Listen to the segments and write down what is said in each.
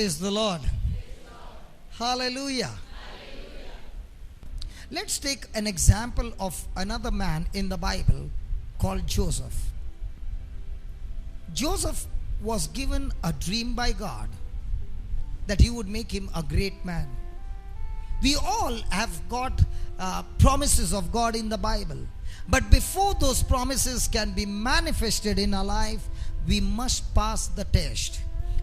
Praise the Lord. Hallelujah. Let's take an example of another man in the Bible called Joseph. Joseph was given a dream by God that he would make him a great man. We all have got promises of God in the Bible. But before those promises can be manifested in our life, we must pass the test.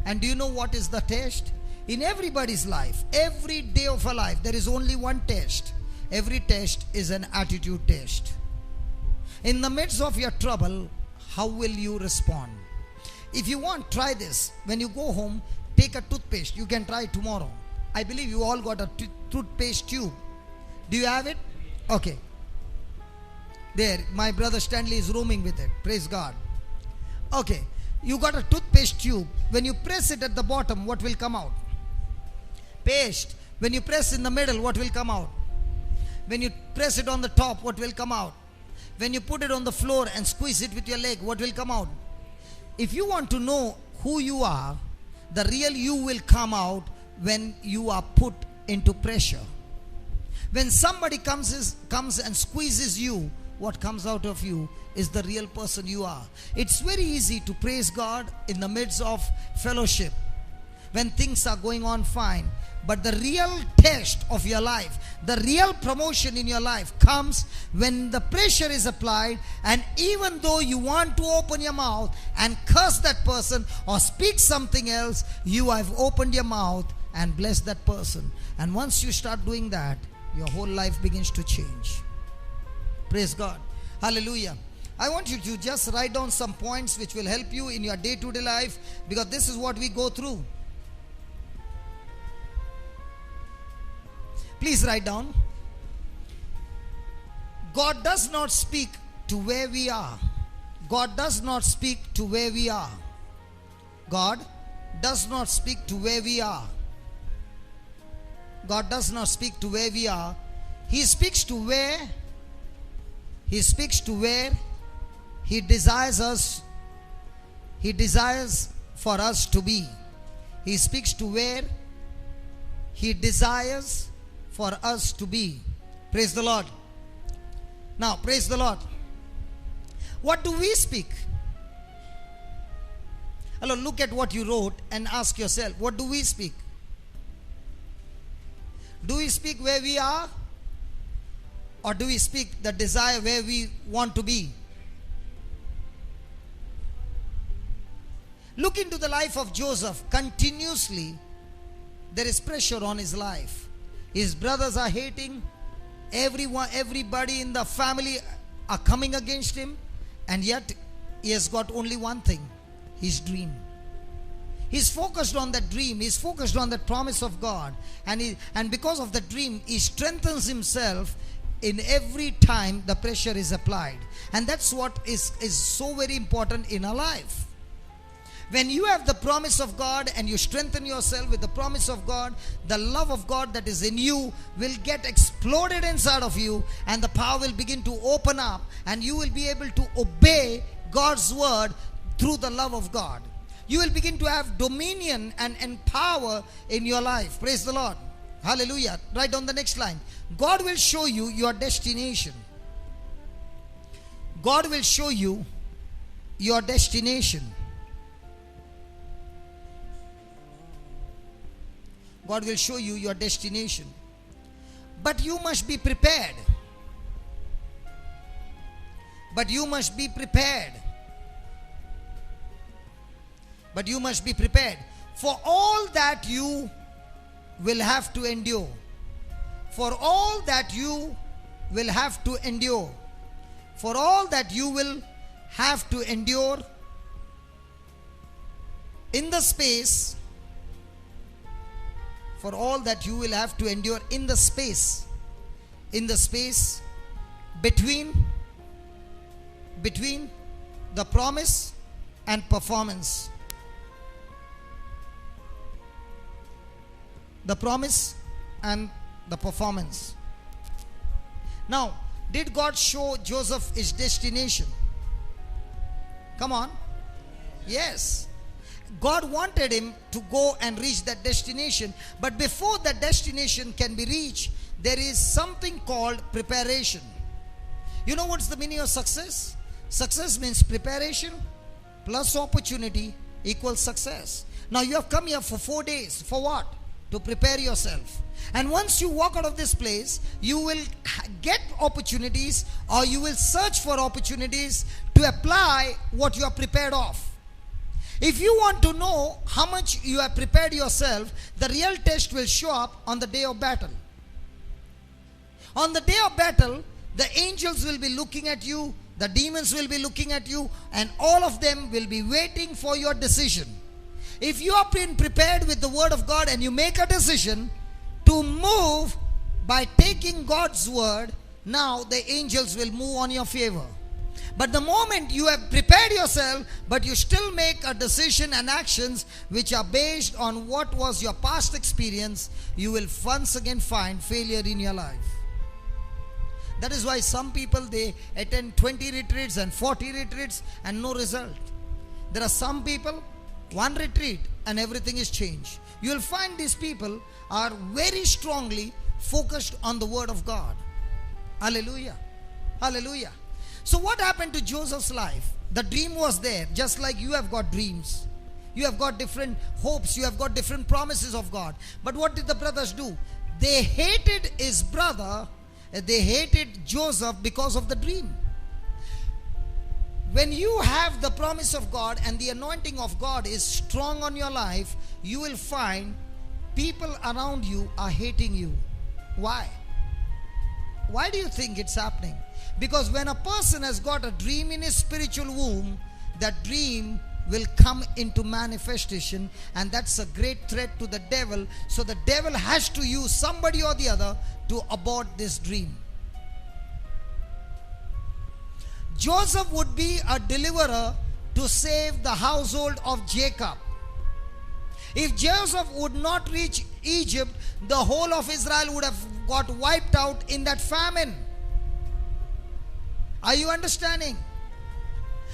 And do you know what is the test? In everybody's life, every day of a life, there is only one test. Every test is an attitude test. In the midst of your trouble, how will you respond? If you want, try this. When you go home, take a toothpaste. You can try tomorrow. I believe you all got a toothpaste tube. Do you have it? Okay. There, my brother Stanley is roaming with it. Praise God. Okay. You got a toothpaste tube. When you press it at the bottom, what will come out? Paste. When you press in the middle, what will come out? When you press it on the top, what will come out? When you put it on the floor and squeeze it with your leg, what will come out? If you want to know who you are, the real you will come out when you are put into pressure. When somebody comes and squeezes you, what comes out of you is the real person you are. It's very easy to praise God in the midst of fellowship when things are going on fine. But the real test of your life, the real promotion in your life comes when the pressure is applied, and even though you want to open your mouth and curse that person or speak something else, you have opened your mouth and blessed that person. And once you start doing that, your whole life begins to change. Praise God. Hallelujah. I want you to just write down some points which will help you in your day-to-day life, because this is what we go through. Please write down. God does not speak to where we are. God does not speak to where we are. God does not speak to where we are. God does not speak to where we are. He speaks to where He desires us. He desires for us to be. He speaks to where He desires for us to be. Praise the Lord. Now, praise the Lord. What do we speak? Hello, look at what you wrote and ask yourself, what do we speak? Do we speak where we are? Or do we speak the desire where we want to be? Look into the life of Joseph. Continuously, there is pressure on his life. His brothers are hating. Everybody in the family are coming against him. And yet, he has got only one thing. His dream. He's focused on that dream. He's focused on that promise of God. And because of the dream, he strengthens himself in every time the pressure is applied. And that's what is so very important in our life. When you have the promise of God and you strengthen yourself with the promise of God, the love of God that is in you will get exploded inside of you, and the power will begin to open up, and you will be able to obey God's word through the love of God. You will begin to have dominion and power in your life. Praise the Lord. Hallelujah. Write down the next line. God will show you your destination. God will show you your destination. God will show you your destination. But you must be prepared. But you must be prepared. But you must be prepared for all that you will have to endure. For all that you will have to endure. For all that you will have to endure in the space. For all that you will have to endure in the space between the promise and performance. The promise and the performance. Now, did God show Joseph his destination? Come on. Yes. God wanted him to go and reach that destination. But before that destination can be reached, there is something called preparation. You know what's the meaning of success? Success means preparation plus opportunity equals success. Now you have come here for 4 days. For what? To prepare yourself. And once you walk out of this place, you will get opportunities, or you will search for opportunities to apply what you are prepared of. If you want to know how much you have prepared yourself, the real test will show up on the day of battle. On the day of battle, the angels will be looking at you, the demons will be looking at you, and all of them will be waiting for your decision. If you have been prepared with the word of God and you make a decision to move by taking God's word, now the angels will move on your favor. But the moment you have prepared yourself, but you still make a decision and actions which are based on what was your past experience, you will once again find failure in your life. That is why some people, they attend 20 retreats and 40 retreats and no result. There are some people, one retreat and everything is changed. You will find these people are very strongly focused on the word of God. Hallelujah. Hallelujah. So what happened to Joseph's life? The dream was there, just like you have got dreams. You have got different hopes. You have got different promises of God. But what did the brothers do? They hated his brother. They hated Joseph because of the dream. When you have the promise of God and the anointing of God is strong on your life, you will find people around you are hating you. Why? Why do you think it's happening? Because when a person has got a dream in his spiritual womb, that dream will come into manifestation, and that's a great threat to the devil. So the devil has to use somebody or the other to abort this dream. Joseph would be a deliverer to save the household of Jacob. If Joseph would not reach Egypt, the whole of Israel would have got wiped out in that famine. Are you understanding?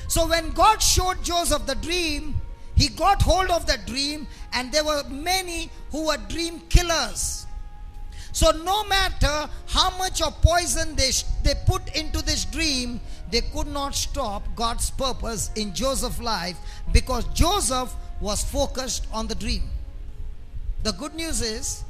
So when God showed Joseph the dream, he got hold of that dream, and there were many who were dream killers. So no matter how much of poison they put into this dream, they could not stop God's purpose in Joseph's life, because Joseph was focused on the dream. The good news is,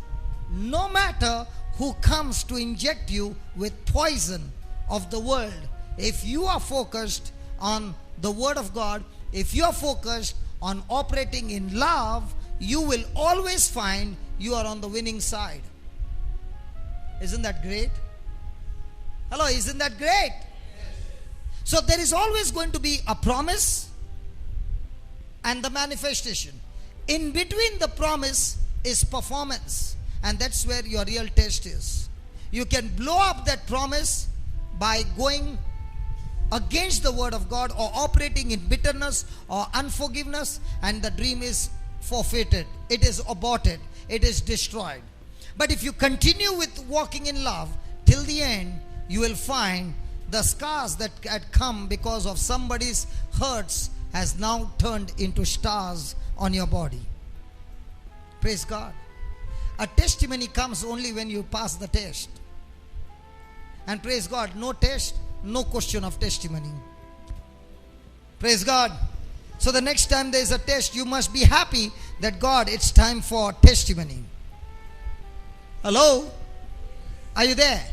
no matter who comes to inject you with poison of the world, if you are focused on the word of God, if you are focused on operating in love, you will always find you are on the winning side. Isn't that great? Hello, isn't that great? So there is always going to be a promise and the manifestation. In between the promise is performance, and that's where your real test is. You can blow up that promise by going against the word of God, or operating in bitterness or unforgiveness, and the dream is forfeited. It is aborted. It is destroyed. But if you continue with walking in love till the end, you will find the scars that had come because of somebody's hurts has now turned into stars on your body. Praise God. A testimony comes only when you pass the test. And praise God, no test, no question of testimony. Praise God. So the next time there is a test, you must be happy that God, it's time for testimony. Hello? Are you there?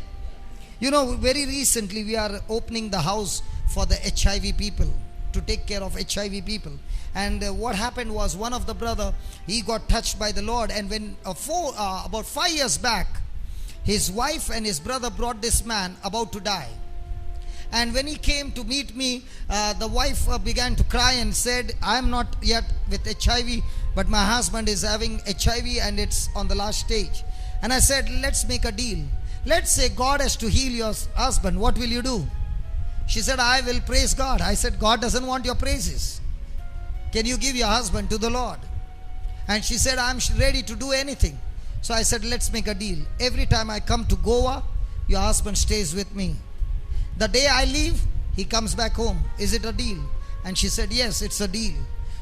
You know, very recently we are opening the house for the HIV people, to take care of HIV people. And what happened was, one of the brother, he got touched by the Lord, and when about 5 years back, his wife and his brother brought this man about to die. And when he came to meet me, the wife began to cry and said, I am not yet with HIV, but my husband is having HIV and it's on the last stage. And I said, let's make a deal. Let's say God has to heal your husband. What will you do? She said, I will praise God. I said, God doesn't want your praises. Can you give your husband to the Lord? And she said, I'm ready to do anything. So I said, let's make a deal. Every time I come to Goa, your husband stays with me. The day I leave, he comes back home. Is it a deal? And she said, yes, it's a deal.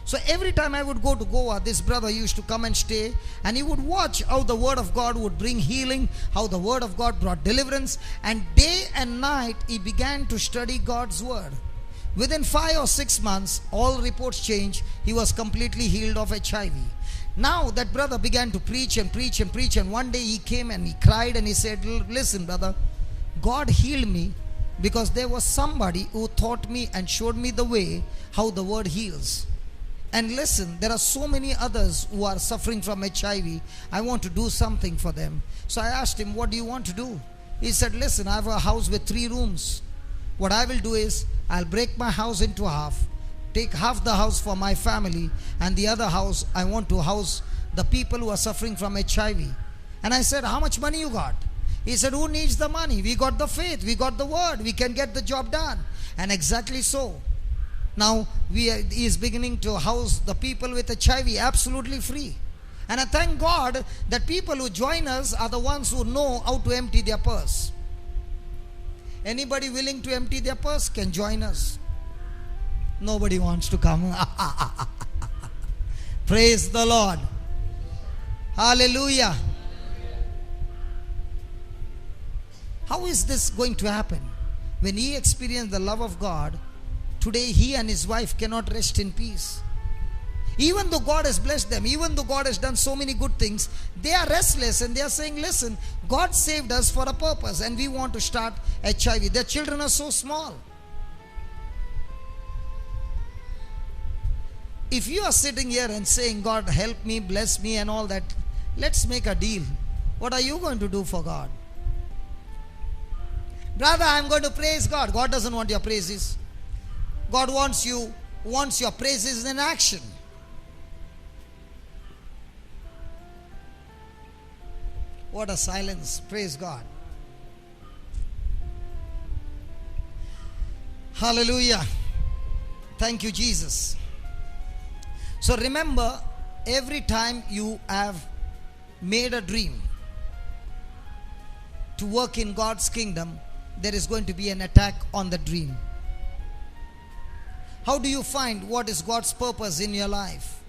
So every time I would go to Goa, this brother used to come and stay, and he would watch how the word of God would bring healing, how the word of God brought deliverance, and day and night he began to study God's word. Within 5 or 6 months, all reports changed. He was completely healed of HIV. Now that brother began to preach and preach and preach, and one day he came and he cried and he said, listen brother, God healed me because there was somebody who taught me and showed me the way how the word heals. And listen, there are so many others who are suffering from HIV. I want to do something for them. So I asked him, what do you want to do? He said, listen, I have a house with 3 rooms. What I will do is, I'll break my house into half, take half the house for my family, and the other house I want to house the people who are suffering from HIV. And I said, how much money you got? He said, who needs the money? We got the faith, we got the word, we can get the job done. And exactly so. Now he is beginning to house the people with HIV absolutely free. And I thank God that people who join us are the ones who know how to empty their purse. Anybody willing to empty their purse can join us. Nobody wants to come. Praise the Lord. Hallelujah. How is this going to happen? When he experienced the love of God, today he and his wife cannot rest in peace. Even though God has blessed them, even though God has done so many good things, they are restless and they are saying, listen, God saved us for a purpose and we want to start HIV. Their children are so small. If you are sitting here and saying, God help me, bless me and all that, let's make a deal. What are you going to do for God? Brother, I'm going to praise God. God doesn't want your praises. God wants your praises in action. What a silence. Praise God. Hallelujah. Thank you, Jesus. So remember, every time you have made a dream to work in God's kingdom, there is going to be an attack on the dream. How do you find what is God's purpose in your life?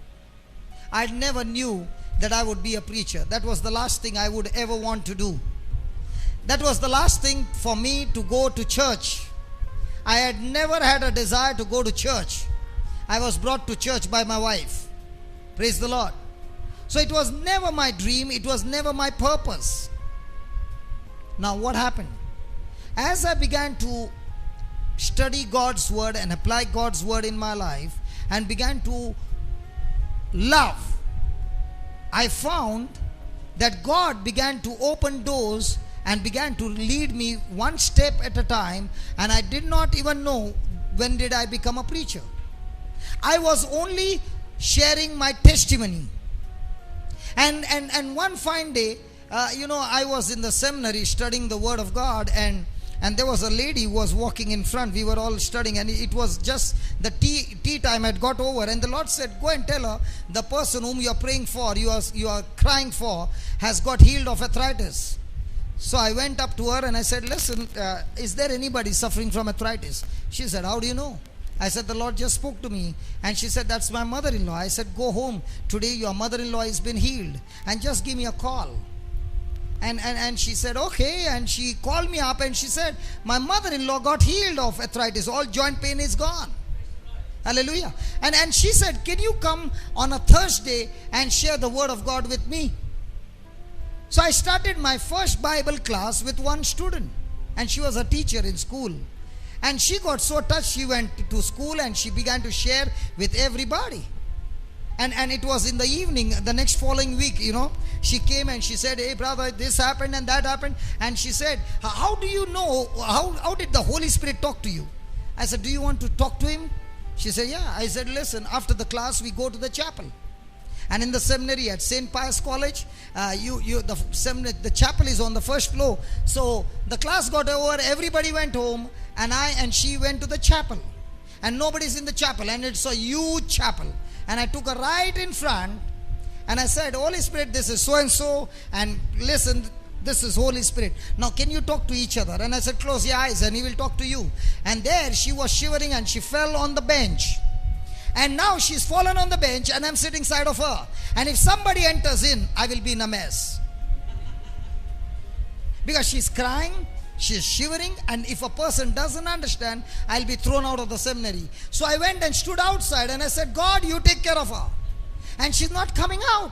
I never knew that I would be a preacher. That was the last thing I would ever want to do. That was the last thing for me to go to church. I had never had a desire to go to church. I was brought to church by my wife. Praise the Lord. So it was never my dream. It was never my purpose. Now what happened? As I began to study God's word and apply God's word in my life and began to love, I found that God began to open doors and began to lead me one step at a time, and I did not even know when did I become a preacher. I was only sharing my testimony. And one fine day, I was in the seminary studying the word of God, and there was a lady who was walking in front. We were all studying, and it was just the tea time had got over, and the Lord said, go and tell her the person whom you are praying for, you are crying for, has got healed of arthritis. So I went up to her and I said, listen, is there anybody suffering from arthritis? She said, how do you know? I said, the Lord just spoke to me. And she said, that's my mother-in-law. I said, go home. Today your mother-in-law has been healed, and just give me a call. And she said, okay. And she called me up and she said, my mother-in-law got healed of arthritis. All joint pain is gone. Hallelujah. And she said, can you come on a Thursday and share the word of God with me? So I started my first Bible class with one student, and she was a teacher in school. And she got so touched, she went to school and she began to share with everybody. And it was in the evening, the next following week, she came and she said, hey brother, this happened and that happened. And she said, how do you know, how did the Holy Spirit talk to you? I said, do you want to talk to him? She said, yeah. I said, listen, after the class we go to the chapel. And in the seminary at St. Pius College, the chapel is on the first floor. So the class got over, everybody went home, and I and she went to the chapel. And nobody's in the chapel, and it's a huge chapel. And I took her right in front, and I said, Holy Spirit, this is so and so, and listen, this is Holy Spirit. Now can you talk to each other? And I said, close your eyes and he will talk to you. And there she was shivering and she fell on the bench. And now she's fallen on the bench and I'm sitting side of her. And if somebody enters in, I will be in a mess. Because she's crying, she's shivering, and if a person doesn't understand, I'll be thrown out of the seminary. So I went and stood outside and I said, God, you take care of her. And she's not coming out.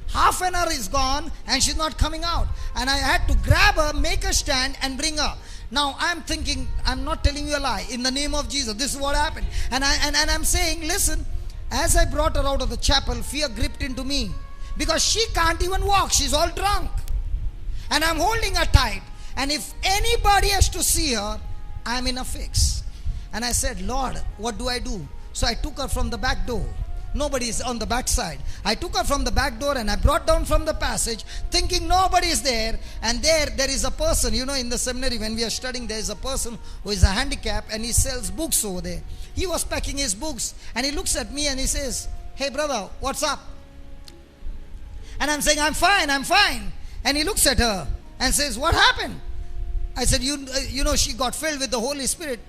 Half an hour is gone and she's not coming out. And I had to grab her, make her stand and bring her. Now I'm thinking, I'm not telling you a lie. In the name of Jesus, this is what happened. And I'm saying, listen, as I brought her out of the chapel, fear gripped into me. Because she can't even walk. She's all drunk. And I'm holding her tight. And if anybody has to see her, I'm in a fix. And I said, Lord, what do I do? So I took her from the back door. Nobody is on the back side. I took her from the back door and I brought down from the passage, thinking nobody is there. And there is a person, you know, in the seminary when we are studying, there is a person who is a handicap and he sells books over there. He was packing his books and he looks at me and he says, hey brother, what's up? And I'm saying, I'm fine. And he looks at her and says, what happened? I said, you know, she got filled with the Holy Spirit.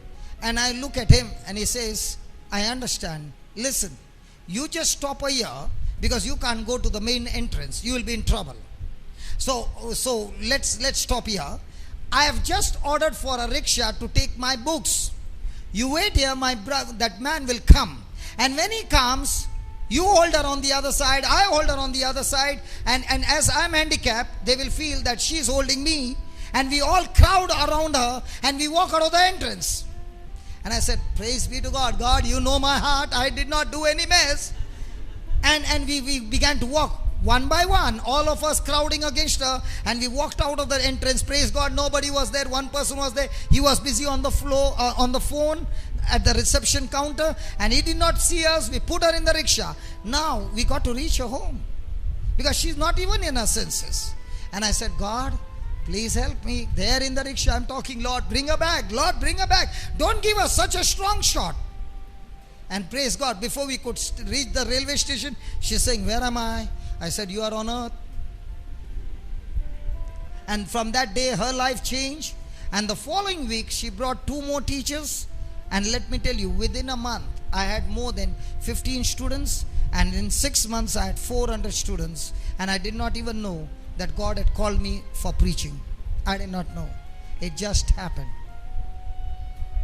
And I look at him and he says, I understand. Listen, you just stop her here because you can't go to the main entrance. You will be in trouble. So let's stop here. I have just ordered for a rickshaw to take my books. You wait here, my brother, that man will come. And when he comes, you hold her on the other side, I hold her on the other side. And as I'm handicapped, they will feel that she's holding me. And we all crowd around her and we walk out of the entrance. And I said, praise be to God. God, you know my heart. I did not do any mess. And we began to walk one by one, all of us crowding against her. And we walked out of the entrance. Praise God, nobody was there. One person was there. He was busy on the floor, on the phone at the reception counter. And he did not see us. We put her in the rickshaw. Now we got to reach her home. Because she's not even in her senses. And I said, God, please help me. There in the rickshaw, I'm talking, Lord, bring her back. Lord, bring her back. Don't give her such a strong shot. And praise God, before we could reach the railway station, she's saying, where am I? I said, you are on earth. And from that day, her life changed. And the following week, she brought 2 more teachers. And let me tell you, within a month, I had more than 15 students. And in 6 months, I had 400 students. And I did not even know that God had called me for preaching. I did not know. It just happened.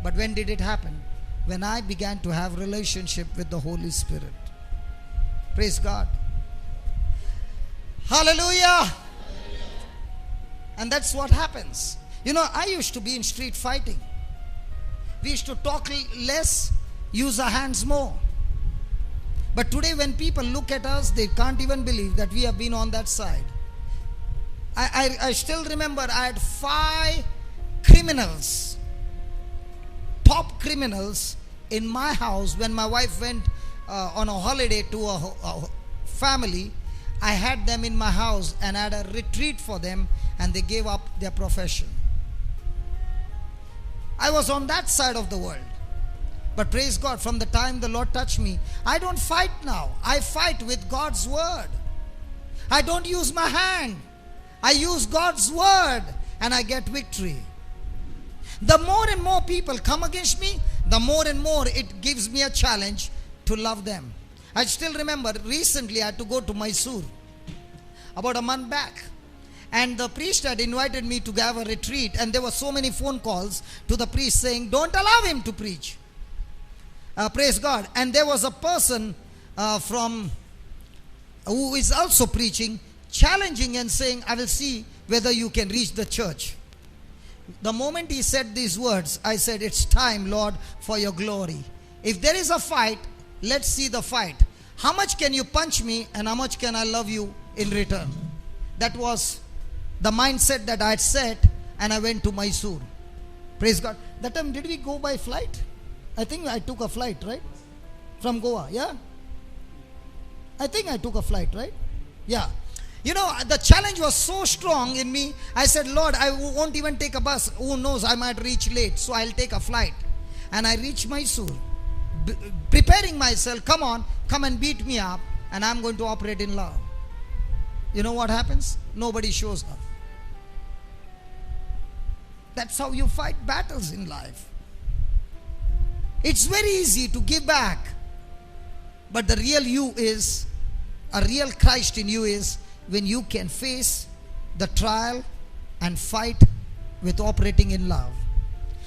But when did it happen? When I began to have relationship with the Holy Spirit. Praise God. Hallelujah. And that's what happens. You know, I used to be in street fighting. We used to talk less, use our hands more. But today when people look at us, they can't even believe that we have been on that side. I still remember I had 5 criminals, top criminals in my house when my wife went on a holiday to a family. I had them in my house and I had a retreat for them and they gave up their profession. I was on that side of the world. But praise God, from the time the Lord touched me, I don't fight now. I fight with God's word. I don't use my hand. I use God's word and I get victory. The more and more people come against me, the more and more it gives me a challenge to love them. I still remember recently I had to go to Mysore about a month back. And the priest had invited me to have a retreat. And there were so many phone calls to the priest saying, don't allow him to preach. Praise God. And there was a person who is also preaching, challenging and saying, I will see whether you can reach the church. The moment he said these words, I said, it's time, Lord, for your glory. If there is a fight, let's see the fight. How much can you punch me and how much can I love you in return? That was the mindset that I had set, and I went to Mysore. Praise God. That time, did we go by flight? I think I took a flight, right? From Goa, yeah? I think I took a flight, right? Yeah. You know, the challenge was so strong in me. I said, Lord, I won't even take a bus. Who knows, I might reach late. So I'll take a flight. And I reached Mysore. Preparing myself, come on, come and beat me up. And I'm going to operate in love. You know what happens? Nobody shows up. That's how you fight battles in life. It's very easy to give back. But the real you is, a real Christ in you is when you can face the trial and fight with operating in love.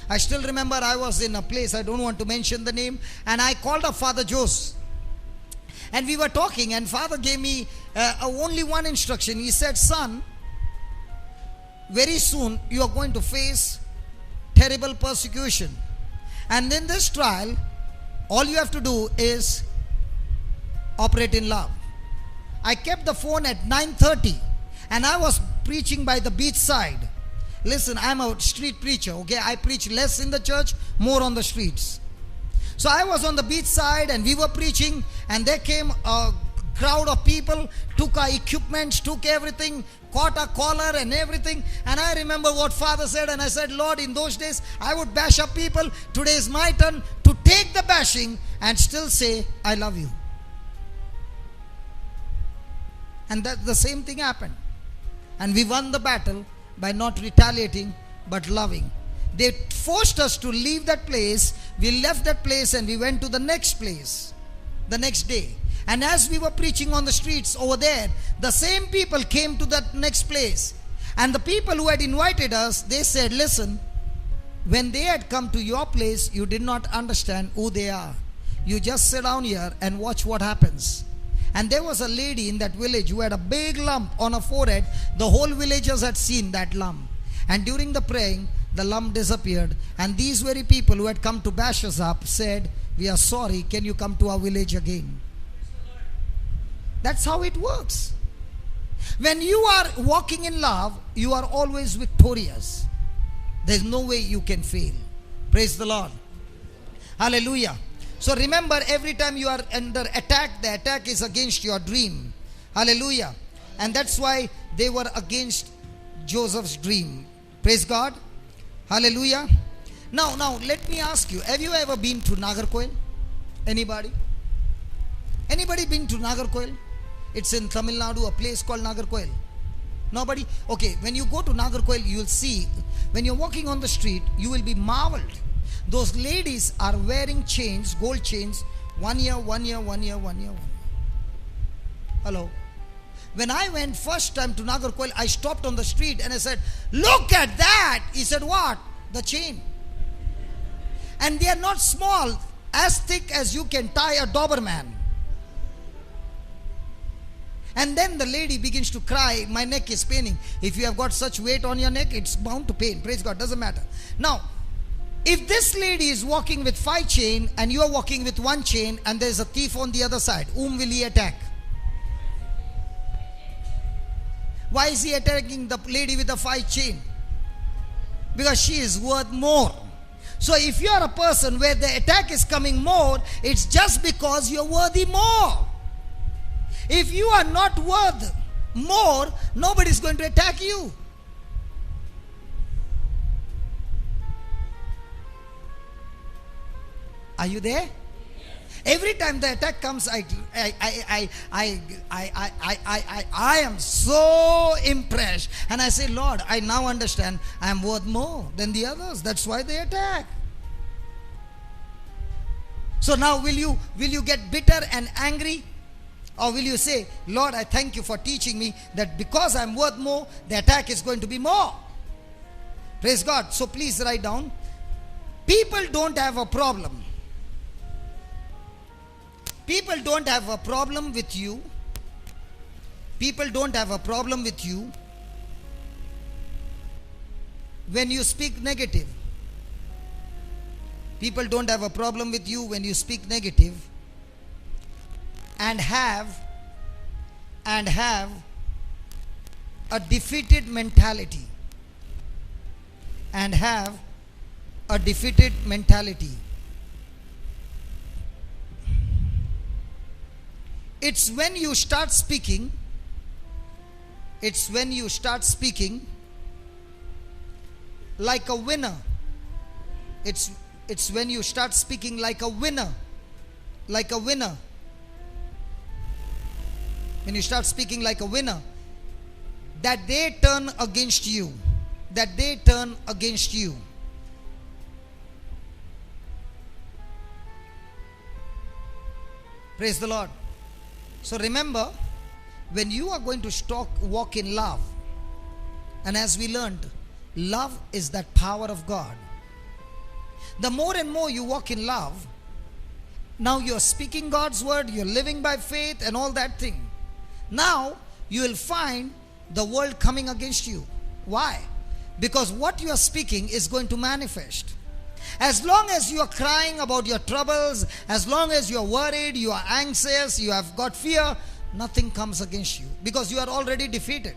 I still remember I was in a place, I don't want to mention the name, and I called up Father Jose. And we were talking, and Father gave me only one instruction. He said, son, very soon you are going to face terrible persecution. And in this trial, all you have to do is operate in love. I kept the phone at 9:30 and I was preaching by the beach side. Listen, I'm a street preacher, okay? I preach less in the church, more on the streets. So I was on the beach side and we were preaching, and there came a crowd of people, took our equipment, took everything, caught a collar and everything. And I remember what Father said, and I said, Lord, in those days I would bash up people. Today is my turn to take the bashing and still say, I love you. And that the same thing happened. And we won the battle by not retaliating but loving. They forced us to leave that place. We left that place and we went to the next place the next day. And as we were preaching on the streets over there, the same people came to that next place. And the people who had invited us, they said, listen, when they had come to your place, you did not understand who they are. You just sit down here and watch what happens. And there was a lady in that village who had a big lump on her forehead. The whole villagers had seen that lump. And during the praying, the lump disappeared. And these very people who had come to bash us up said, we are sorry, can you come to our village again? That's how it works. When you are walking in love, you are always victorious. There's no way you can fail. Praise the Lord. Hallelujah. So remember, every time you are under attack, the attack is against your dream. Hallelujah. And that's why they were against Joseph's dream. Praise God. Hallelujah. Now let me ask you, have you ever been to Nagarkoil? Anybody? Anybody been to Nagarkoil? It's in Tamil Nadu, a place called Nagarkoil. Nobody? Okay, when you go to Nagarkoil, you will see, when you're walking on the street, you will be marveled. Those ladies are wearing chains, gold chains, 1 year, 1 year, 1 year, 1 year, 1 year. Hello? When I went first time to Nagarkoil, I stopped on the street and I said, look at that. He said, what? The chain. And they are not small, as thick as you can tie a Doberman. And then the lady begins to cry, my neck is paining. If you have got such weight on your neck, it's bound to pain. Praise God, doesn't matter. Now, if this lady is walking with 5 chains and you are walking with 1 chain and there is a thief on the other side, whom will he attack? Why is he attacking the lady with the 5 chain? Because she is worth more. So if you are a person where the attack is coming more, it's just because you are worthy more. If you are not worth more, nobody is going to attack you. Are you there? Every time the attack comes, I am so impressed, and I say, Lord, I now understand I am worth more than the others. That's why they attack. So now will you get bitter and angry? Or will you say, Lord, I thank you for teaching me that because I'm worth more, the attack is going to be more. Praise God. So please write down, people don't have a problem. People don't have a problem with you. People don't have a problem with you when you speak negative. People don't have a problem with you when you speak negative and have a defeated mentality. And have a defeated mentality. It's when you start speaking, like a winner. It's when you start speaking like a winner. Like a winner. When you start speaking like a winner, that they turn against you. That they turn against you. Praise the Lord. So remember, when you are going to walk in love, and as we learned, love is that power of God. The more and more you walk in love, now you're speaking God's word, you're living by faith and all that thing. Now you will find the world coming against you. Why? Because what you are speaking is going to manifest. As long as you are crying about your troubles, as long as you are worried, you are anxious, you have got fear, nothing comes against you because you are already defeated.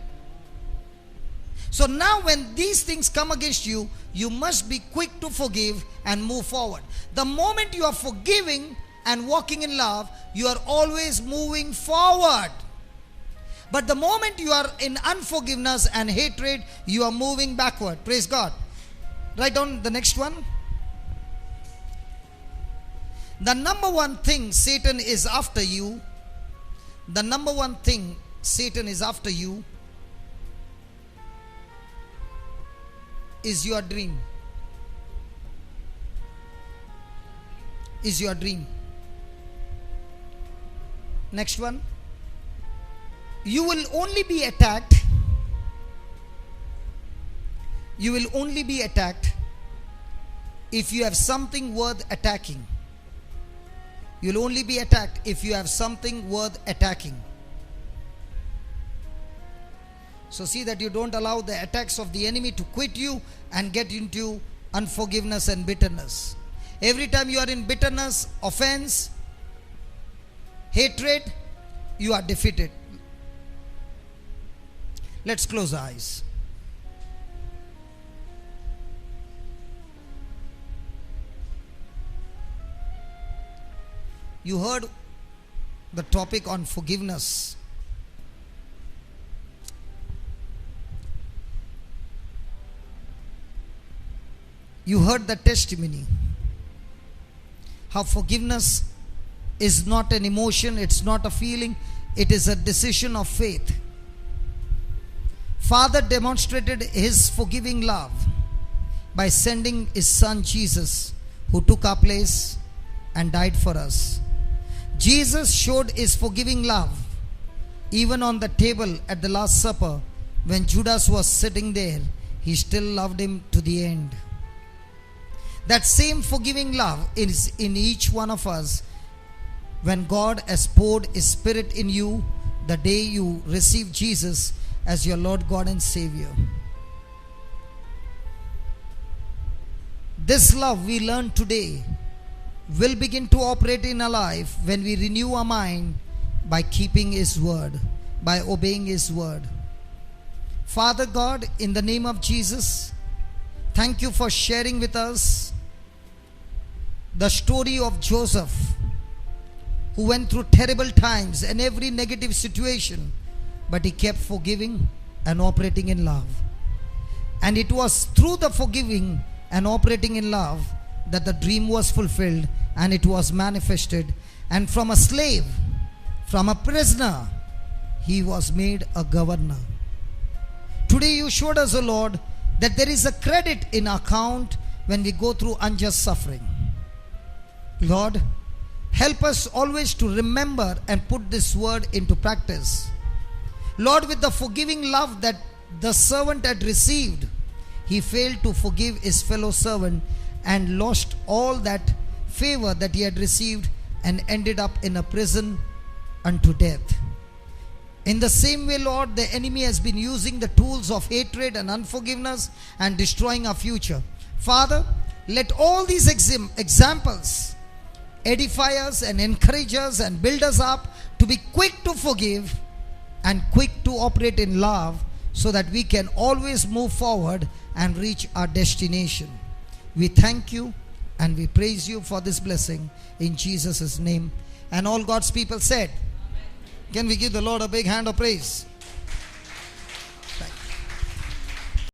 So now when these things come against you, you must be quick to forgive and move forward. The moment you are forgiving and walking in love, you are always moving forward. But the moment you are in unforgiveness and hatred, you are moving backward. Praise God. Write down the next one. The number one thing Satan is after you, the number one thing Satan is after you is your dream. Is your dream. Next one. You will only be attacked. You will only be attacked if you have something worth attacking. You'll only be attacked if you have something worth attacking. So see that you don't allow the attacks of the enemy to quit you and get into unforgiveness and bitterness. Every time you are in bitterness, offense, hatred, you are defeated. Let's close our eyes. You heard the topic on forgiveness. You heard the testimony. How forgiveness is not an emotion, it's not a feeling, it is a decision of faith. Father demonstrated his forgiving love by sending his son Jesus, who took our place and died for us. Jesus showed his forgiving love even on the table at the Last Supper. When Judas was sitting there, he still loved him to the end. That same forgiving love is in each one of us when God has poured his Spirit in you the day you receive Jesus as your Lord, God and Savior. This love we learn today will begin to operate in our life when we renew our mind by keeping his word, by obeying his word. Father God, in the name of Jesus, thank you for sharing with us the story of Joseph, who went through terrible times and every negative situation, but he kept forgiving and operating in love. And it was through the forgiving and operating in love that the dream was fulfilled and it was manifested. And from a slave, from a prisoner, he was made a governor. Today you showed us, O Lord, that there is a credit in our account when we go through unjust suffering. Lord, help us always to remember and put this word into practice. Lord, with the forgiving love that the servant had received, he failed to forgive his fellow servant and lost all that favor that he had received and ended up in a prison unto death. In the same way, Lord, the enemy has been using the tools of hatred and unforgiveness and destroying our future. Father, let all these examples edify us and encourage us and build us up to be quick to forgive and quick to operate in love, so that we can always move forward and reach our destination. We thank you and we praise you for this blessing in Jesus' name. And all God's people said, amen. Can we give the Lord a big hand of praise?